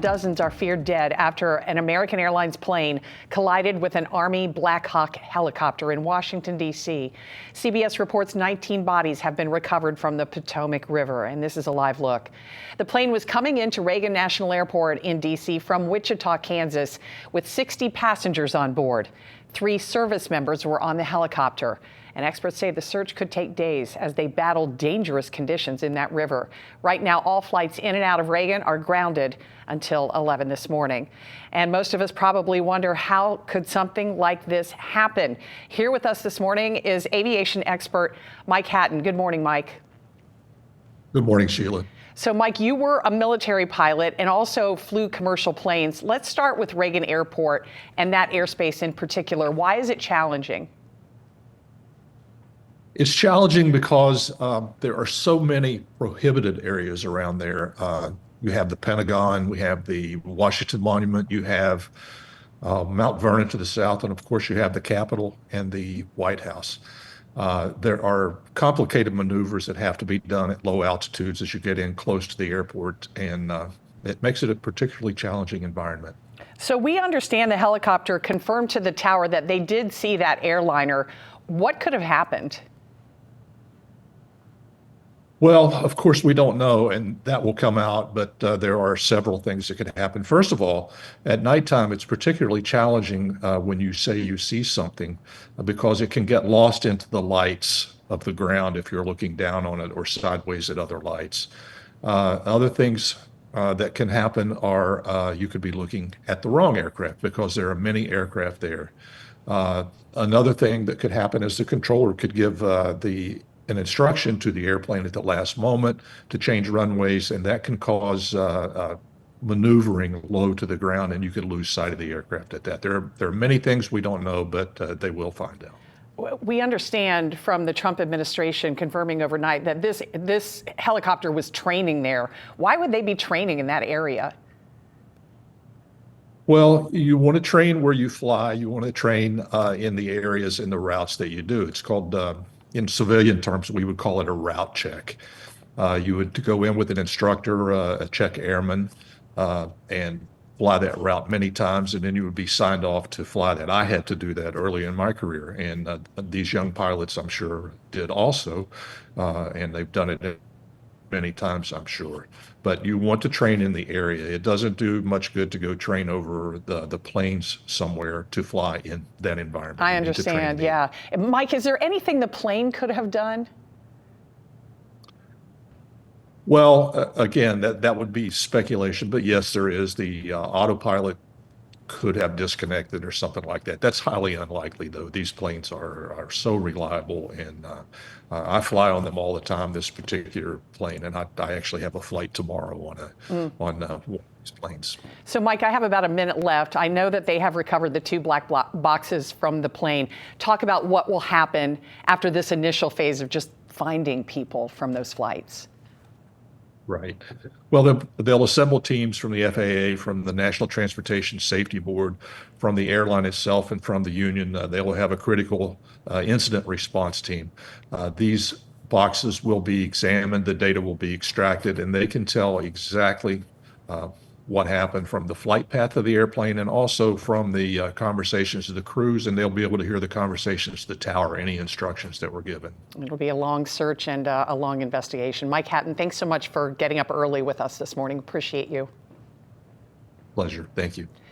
Dozens are feared dead after an American Airlines plane collided with an Army Black Hawk helicopter in Washington, D.C. CBS reports 19 bodies have been recovered from the Potomac River, and this is a live look. The plane was coming into Reagan National Airport in D.C. from Wichita, Kansas, with 60 passengers on board. 3 service members were on the helicopter. And experts say the search could take days as they battle dangerous conditions in that river. Right now, all flights in and out of Reagan are grounded until 11 this morning. And most of us probably wonder, how could something like this happen? Here with us this morning is aviation expert Mike Hatten. Good morning, Mike. Good morning, Sheila. So, Mike, you were a military pilot and also flew commercial planes. Let's start with Reagan Airport and that airspace in particular. Why is it challenging? It's challenging because there are so many prohibited areas around there. You have the Pentagon, we have the Washington Monument, you have Mount Vernon to the south, and of course you have the Capitol and the White House. There are complicated maneuvers that have to be done at low altitudes as you get in close to the airport, and it makes it a particularly challenging environment. So we understand the helicopter confirmed to the tower that they did see that airliner. What could have happened? Well, of course, we don't know, and that will come out, but there are several things that could happen. First of all, at nighttime, it's particularly challenging when you say you see something because it can get lost into the lights of the ground if you're looking down on it or sideways at other lights. Other things that can happen are you could be looking at the wrong aircraft because there are many aircraft there. Another thing that could happen is the controller could give an instruction to the airplane at the last moment to change runways, and that can cause maneuvering low to the ground, and you could lose sight of the aircraft at that. There are many things we don't know, but they will find out. We understand from the Trump administration confirming overnight that this helicopter was training there. Why would they be training in that area? Well, you want to train where you fly. You want to train in the areas and the routes that you do. It's called in civilian terms, we would call it a route check. You would go in with an instructor, a check airman, and fly that route many times, and then you would be signed off to fly that. I had to do that early in my career, and these young pilots, I'm sure, did also, and they've done it many times, I'm sure. But you want to train in the area. It doesn't do much good to go train over the planes somewhere to fly in that environment. I understand, yeah. Mike, is there anything the plane could have done? Well, again, that would be speculation, but yes, there is. The autopilot could have disconnected or something like that. That's highly unlikely, though. These planes are so reliable, and I fly on them all the time, this particular plane, and I actually have a flight tomorrow on one of these planes. So, Mike, I have about a minute left. I know that they have recovered the 2 black boxes from the plane. Talk about what will happen after this initial phase of just finding people from those flights. Right. Well, they'll assemble teams from the FAA, from the National Transportation Safety Board, from the airline itself, and from the union. They will have a critical incident response team. These boxes will be examined, the data will be extracted, and they can tell exactly what happened from the flight path of the airplane and also from the conversations of the crews, and they'll be able to hear the conversations of the tower, any instructions that were given. It'll be a long search and a long investigation. Mike Hatten, thanks so much for getting up early with us this morning. Appreciate you. Pleasure. Thank you.